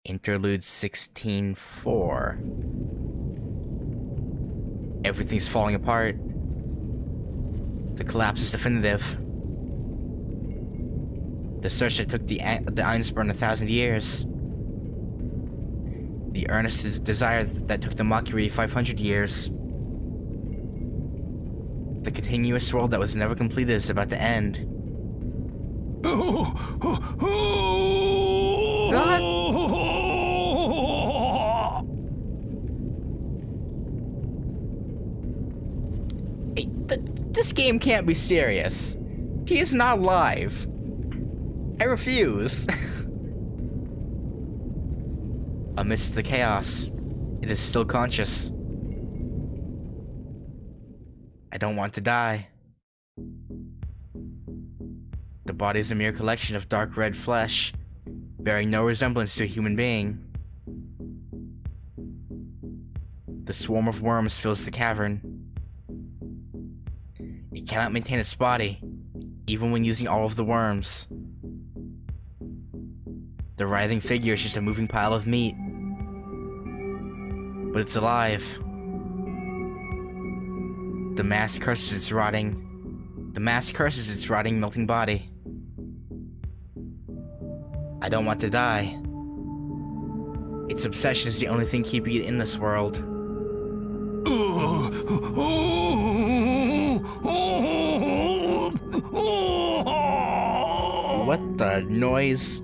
Interlude 16:4. Everything's falling apart. The collapse is definitive. The search that took the Einstein 1,000 years. The earnest desire that took the Mockery 500 years. The continuous world that was never completed is about to end. God. Hey, this game can't be serious. He is not alive. I refuse. Amidst the chaos, it is still conscious. I don't want to die. The body is a mere collection of dark red flesh, bearing no resemblance to a human being. The swarm of worms fills the cavern. It cannot maintain its body, even when using all of the worms. The writhing figure is just a moving pile of meat. But it's alive. The mask curses its rotting, melting body. I don't want to die. Its obsession is the only thing keeping it in this world. What the noise?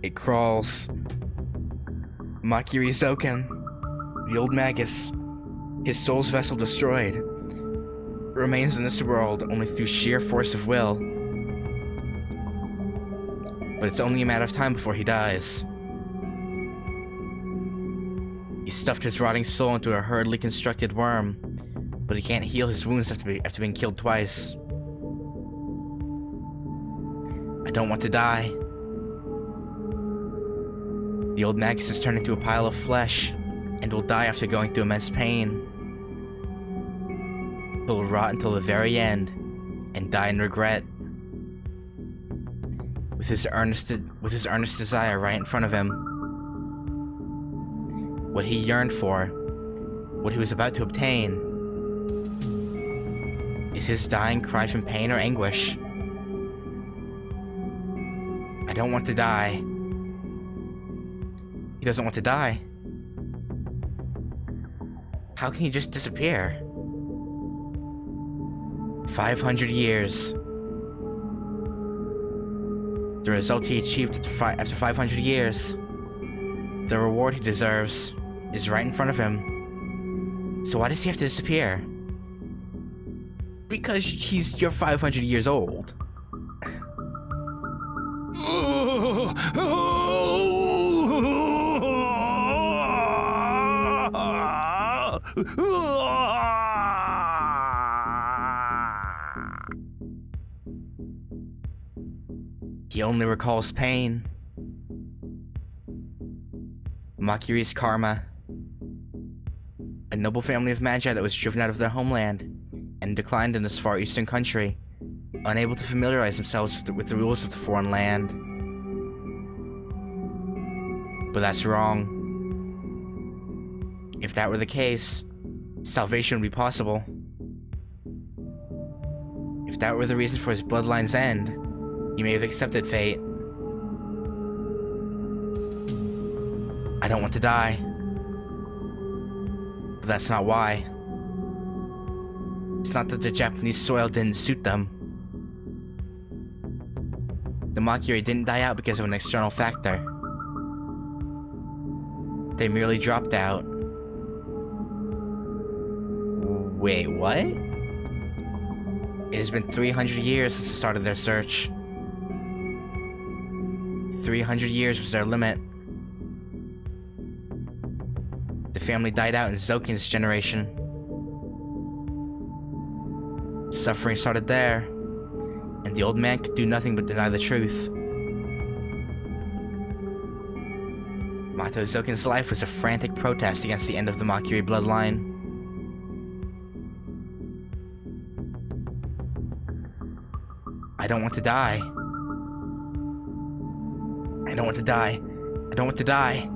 It crawls. Mockery Zouken, the old magus, his soul's vessel destroyed, remains in this world only through sheer force of will. But it's only a matter of time before he dies. He stuffed his rotting soul into a hurriedly constructed worm, but he can't heal his wounds after being killed twice. I don't want to die. The old magus has turned into a pile of flesh, and will die after going through immense pain. He will rot until the very end, and die in regret. With his earnest desire right in front of him. What he yearned for, what he was about to obtain, is his dying cry from pain or anguish. I don't want to die. He doesn't want to die. How can he just disappear? 500 years. The result he achieved after 500 years. The reward he deserves is right in front of him. So why does he have to disappear? Because you're 500 years old. He only recalls pain. Mockery's karma. A noble family of magi that was driven out of their homeland and declined in this far eastern country, unable to familiarize themselves with the rules of the foreign land. But that's wrong. If that were the case, salvation would be possible. If that were the reason for his bloodline's end, he may have accepted fate. I don't want to die. But that's not why. It's not that the Japanese soil didn't suit them. The Mockery didn't die out because of an external factor. They merely dropped out. Wait, what? It has been 300 years since the start of their search. 300 years was their limit. The family died out in Zouken's generation. Suffering started there, and the old man could do nothing but deny the truth. Mato Zouken's life was a frantic protest against the end of the Mockery bloodline. I don't want to die. I don't want to die. I don't want to die.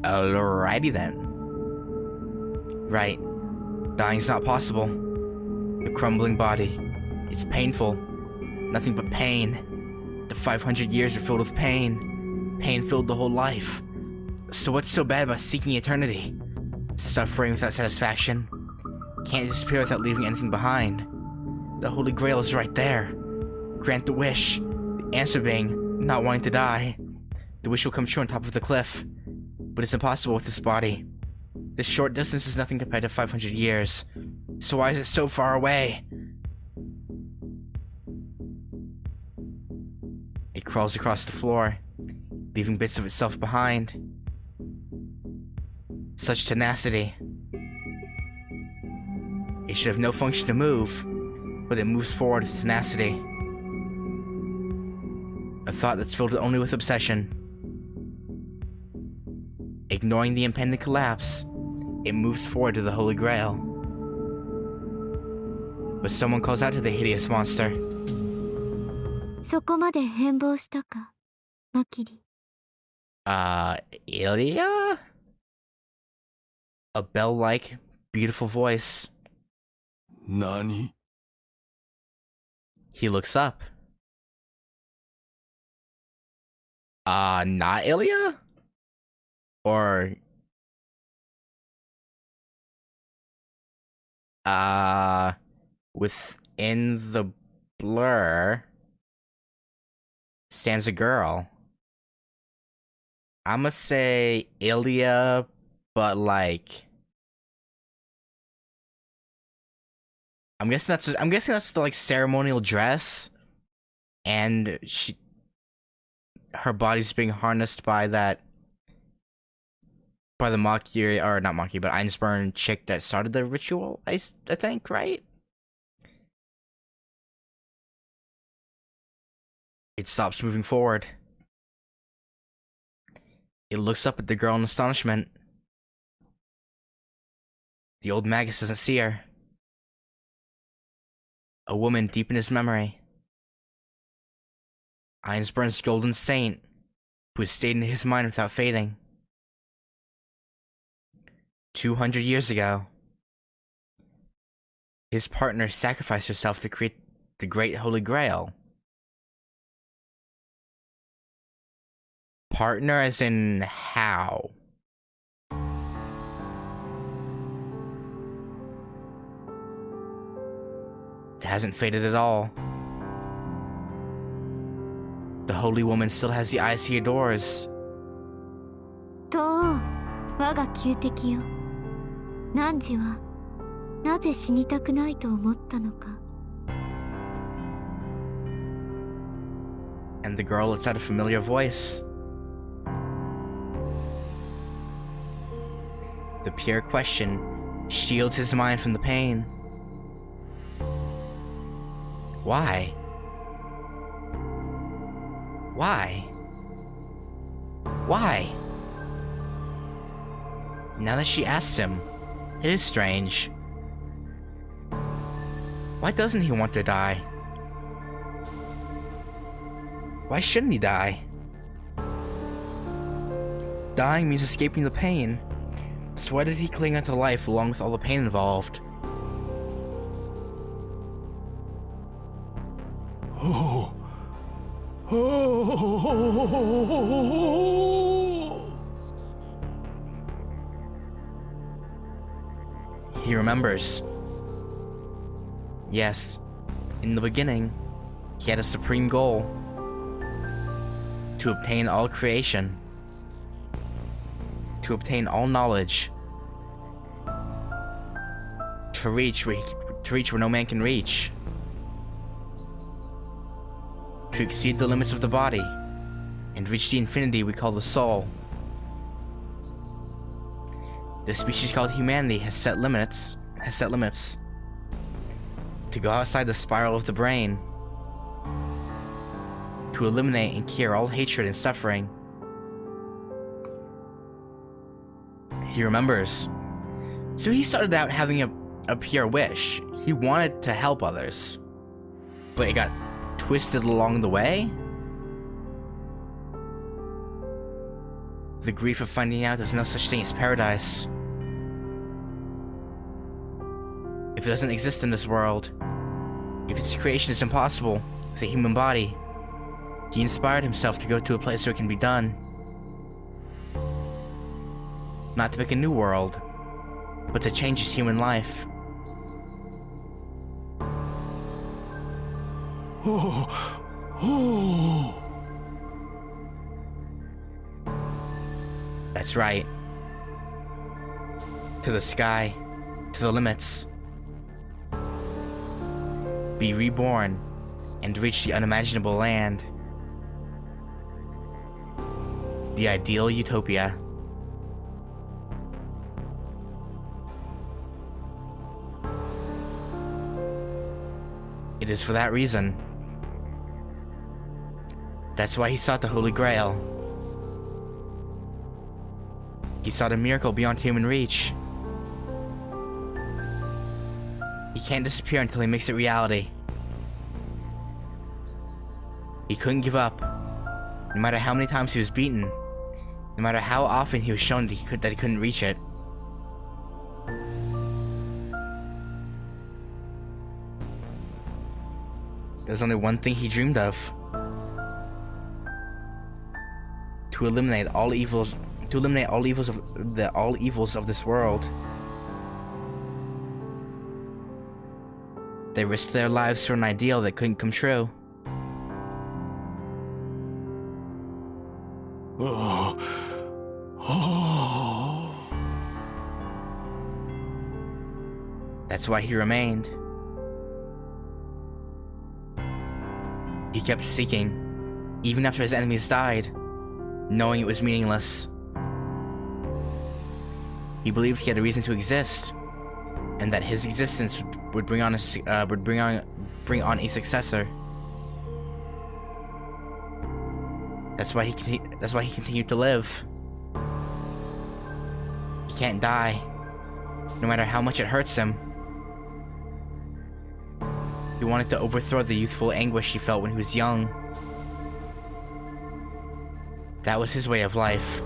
Alrighty then. Right. Dying's not possible. The crumbling body. It's painful. Nothing but pain. The 500 years are filled with pain. Pain filled the whole life. So what's so bad about seeking eternity? Suffering without satisfaction. Can't disappear without leaving anything behind. The Holy Grail is right there. Grant the wish. The answer being, not wanting to die. The wish will come true on top of the cliff. But it's impossible with this body. This short distance is nothing compared to 500 years. So why is it so far away? It crawls across the floor, leaving bits of itself behind. Such tenacity. It should have no function to move, but it moves forward with tenacity. A thought that's filled only with obsession. Ignoring the impending collapse, it moves forward to the Holy Grail. But someone calls out to the hideous monster. そこまで変貌したか、マキリ。Ilya? A bell-like, beautiful voice. Nani? He looks up. Not Ilya? Or... within the blur stands a girl. I'ma say Ilya, but like... I'm guessing that's the like ceremonial dress, and her body's being harnessed by the Maki, or not Maki, but Einstein chick that started the ritual. I think, right? It stops moving forward. It looks up at the girl in astonishment. The old magus doesn't see her. A woman deep in his memory. Einstein's golden saint, who has stayed in his mind without fading. 200 years ago, his partner sacrificed herself to create the Great Holy Grail. Partner as in how? It hasn't faded at all. The holy woman still has the eyes he adores. とう、我が旧敵よ。汝はなぜ死にたくないと思ったのか。And the girl lets out a familiar voice. The pure question shields his mind from the pain. Why? Why? Why? Now that she asks him, it is strange. Why doesn't he want to die? Why shouldn't he die? Dying means escaping the pain. So why did he cling onto life along with all the pain involved? Oh. Oh. He remembers. Yes, in the beginning, he had a supreme goal. To obtain all creation. To obtain all knowledge. To reach where no man can reach. To exceed the limits of the body and reach the infinity we call the soul. The species called humanity has set limits. To go outside the spiral of the brain. To to eliminate and cure all hatred and suffering. He remembers. So he started out having a pure wish. He wanted to help others. But it got twisted along the way? The grief of finding out there's no such thing as paradise. If it doesn't exist in this world, if its creation is impossible with a human body, he inspired himself to go to a place where it can be done. Not to make a new world, but to change his human life. Oh, oh. That's right. To the sky, to the limits. Be reborn and reach the unimaginable land. The ideal utopia. It is for that reason. That's why he sought the Holy Grail. He sought a miracle beyond human reach. He can't disappear until he makes it reality. He couldn't give up, no matter how many times he was beaten, no matter how often he was shown that he couldn't reach it. There's only one thing he dreamed of. To eliminate all evils of this world. They risked their lives for an ideal that couldn't come true. Oh. Oh. That's why he remained. He kept seeking, even after his enemies died, knowing it was meaningless. He believed he had a reason to exist, and that his existence would bring on a successor. That's why he continued to live. He can't die, no matter how much it hurts him. He wanted to overthrow the youthful anguish he felt when he was young. That was his way of life.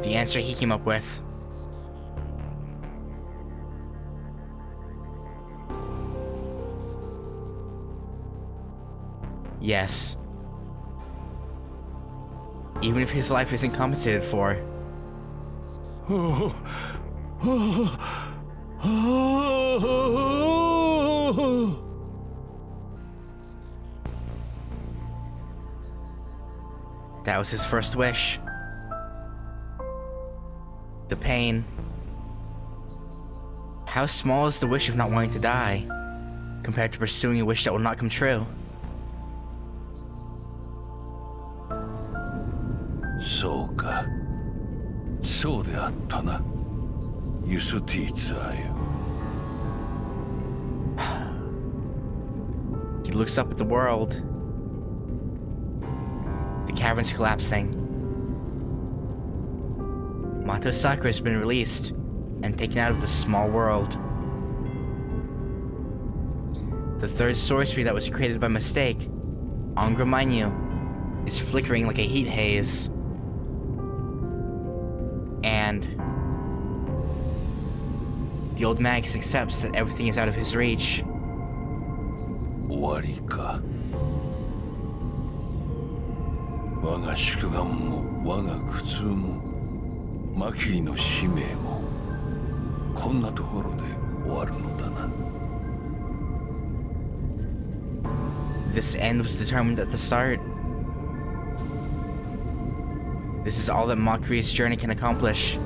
The answer he came up with. Yes. Even if his life isn't compensated for. Oh. Oh. Oh. That was his first wish. The pain. How small is the wish of not wanting to die, compared to pursuing a wish that will not come true? Soか。そうであったな。ユスティーツァよ。He looks up at the world. The cavern's collapsing. Mato Sakura has been released and taken out of the small world. The third sorcery that was created by mistake, Angra Mainyu, is flickering like a heat haze. And the old Magus accepts that everything is out of his reach. 終わりか。我が宿願も我が苦痛もマキリの使命もこんなところで終わるのだな。This end was determined at the start. This is all that Maki's journey can accomplish,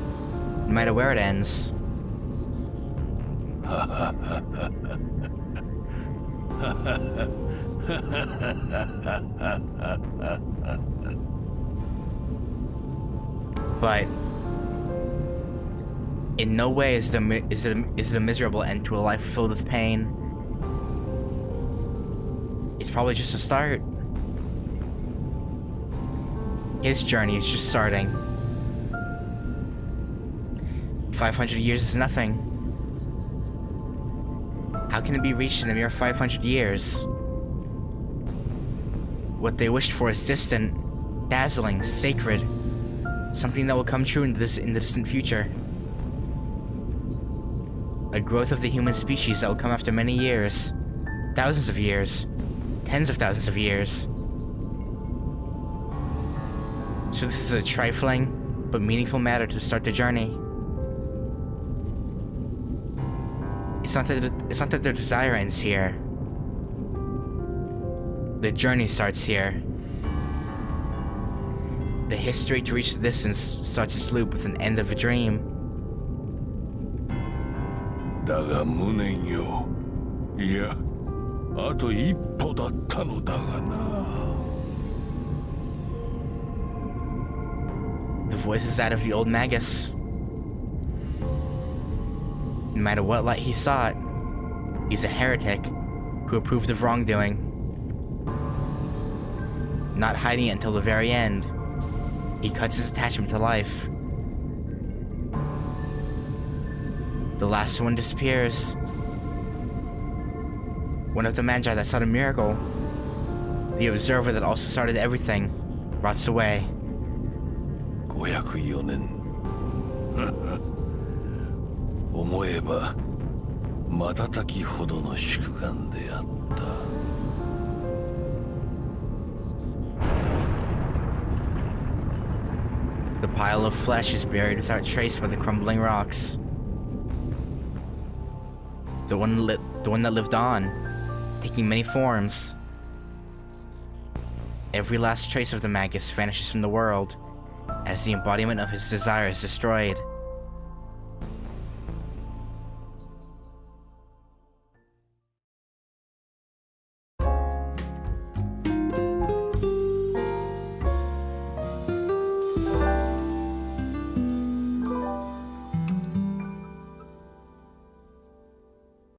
no matter where it ends. But in no way is it a miserable end to a life filled with pain. It's probably just a start. His journey is just starting. 500 years is nothing. How can it be reached in a mere 500 years? What they wished for is distant, dazzling, sacred. Something that will come true in the distant future. A growth of the human species that will come after many years. Thousands of years. Tens of thousands of years. So this is a trifling, but meaningful matter to start the journey. It's not that their desire ends here. The journey starts here. The history to reach the distance starts its loop with an end of a dream. だが無念よ。いや、あと一歩だったのだがな。The voice is that of the old Magus. No matter what light he sought, he's a heretic who approved of wrongdoing. Not hiding it until the very end, he cuts his attachment to life. The last one disappears. One of the Magi that sought a miracle, the observer that also started everything, rots away. 504年。思えば瞬きほどの宿願であった。The pile of flesh is buried without trace by the crumbling rocks. The one that lived on, taking many forms. Every last trace of the Magus vanishes from the world, as the embodiment of his desire is destroyed.